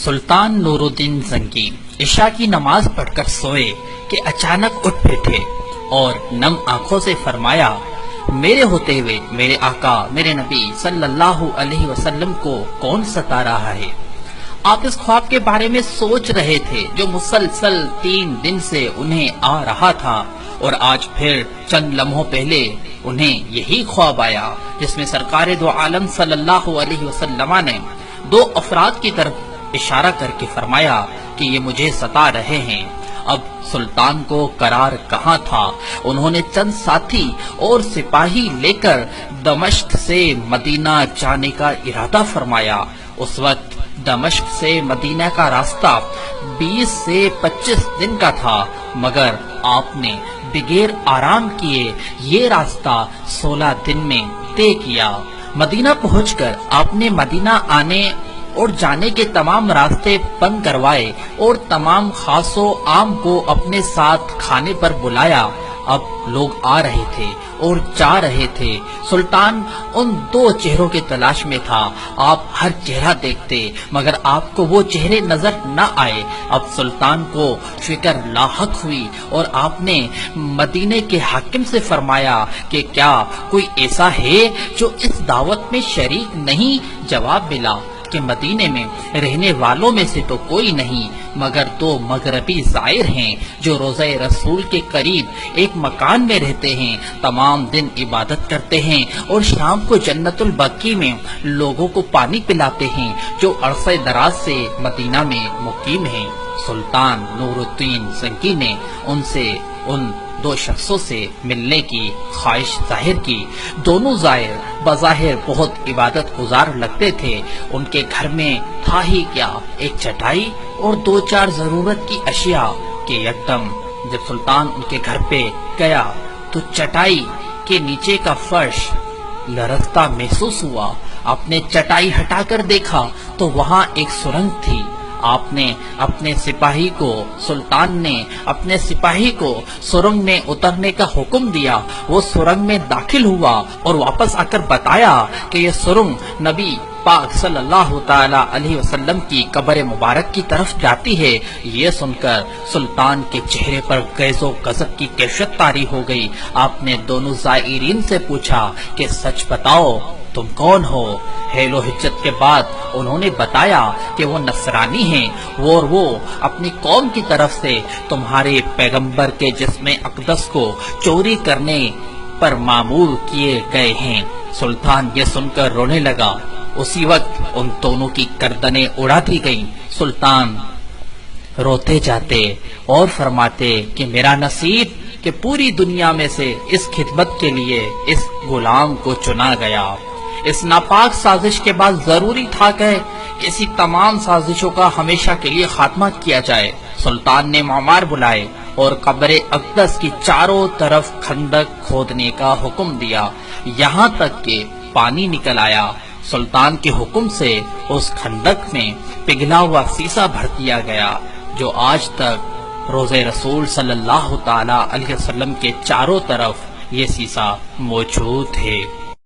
سلطان نور الدین زنگی عشاء کی نماز پڑھ کر سوئے کہ اچانک اٹھ بیٹھے اور نم آنکھوں سے فرمایا، میرے ہوتے ہوئے میرے آقا میرے نبی صلی اللہ علیہ وسلم کو کون ستا رہا ہے؟ آپ اس خواب کے بارے میں سوچ رہے تھے جو مسلسل 3 دن سے انہیں آ رہا تھا، اور آج پھر چند لمحوں پہلے انہیں یہی خواب آیا جس میں سرکار دو عالم صلی اللہ علیہ وسلم نے 2 افراد کی طرف اشارہ کر کے فرمایا کہ یہ مجھے ستا رہے ہیں۔ اب سلطان کو قرار کہاں تھا؟ انہوں نے چند ساتھی اور سپاہی لے کر دمشق سے مدینہ جانے کا ارادہ فرمایا۔ اس وقت دمشق سے مدینہ کا راستہ 20 سے 25 دن کا تھا، مگر آپ نے بغیر آرام کیے یہ راستہ 16 دن میں طے کیا۔ مدینہ پہنچ کر آپ نے مدینہ آنے اور جانے کے تمام راستے بند کروائے اور تمام خاص و عام کو اپنے ساتھ کھانے پر بلایا۔ اب لوگ آ رہے تھے اور جا رہے تھے۔ سلطان ان 2 چہروں کی تلاش میں تھا۔ آپ ہر چہرہ دیکھتے مگر آپ کو وہ چہرے نظر نہ آئے۔ اب سلطان کو فکر لاحق ہوئی اور آپ نے مدینے کے حاکم سے فرمایا کہ کیا کوئی ایسا ہے جو اس دعوت میں شریک نہیں؟ جواب ملا کہ مدینے میں رہنے والوں میں سے تو کوئی نہیں مگر 2 مغربی زائر ہیں جو روضہ رسول کے قریب ایک مکان میں رہتے ہیں، تمام دن عبادت کرتے ہیں اور شام کو جنت البقیع میں لوگوں کو پانی پلاتے ہیں، جو عرصہ دراز سے مدینہ میں مقیم ہیں۔ سلطان نور الدین زنگی نے ان 2 شخصوں سے ملنے کی خواہش ظاہر کی۔ دونوں زائر بظاہر بہت عبادت گزار لگتے تھے۔ ان کے گھر میں تھا ہی کیا، ایک چٹائی اور 2-4 ضرورت کی اشیاء کہ یکدم جب سلطان ان کے گھر پہ گیا تو چٹائی کے نیچے کا فرش لرزتا محسوس ہوا۔ آپ نے چٹائی ہٹا کر دیکھا تو وہاں ایک سرنگ تھی۔ سلطان نے اپنے سپاہی کو سرنگ میں اترنے کا حکم دیا۔ وہ سرنگ میں داخل ہوا اور واپس آ کر بتایا کہ یہ سرنگ نبی پاک صلی اللہ تعالی علیہ وسلم کی قبر مبارک کی طرف جاتی ہے۔ یہ سن کر سلطان کے چہرے پر غیظ و غضب کی کیفیت طاری ہو گئی۔ آپ نے دونوں زائرین سے پوچھا کہ سچ بتاؤ تم کون ہو؟ حیل و حجت کے بعد انہوں نے بتایا کہ وہ نصرانی ہیں اور وہ اپنی قوم کی طرف سے تمہارے پیغمبر کے جسم اقدس کو چوری کرنے پر مامور کیے گئے ہیں۔ سلطان یہ سن کر رونے لگا۔ اسی وقت ان دونوں کی گردنیں اڑا دی گئیں۔ سلطان روتے جاتے اور فرماتے کہ میرا نصیب کہ پوری دنیا میں سے اس خدمت کے لیے اس غلام کو چنا گیا۔ اس ناپاک سازش کے بعد ضروری تھا کہ ایسی تمام سازشوں کا ہمیشہ کے لیے خاتمہ کیا جائے۔ سلطان نے معمار بلائے اور قبر اقدس کی چاروں طرف خندق کھودنے کا حکم دیا، یہاں تک کہ پانی نکل آیا۔ سلطان کے حکم سے اس خندق میں پگھلا ہوا سیسا بھر دیا گیا، جو آج تک روضہ رسول صلی اللہ تعالی علیہ وسلم کے چاروں طرف یہ سیسا موجود ہے۔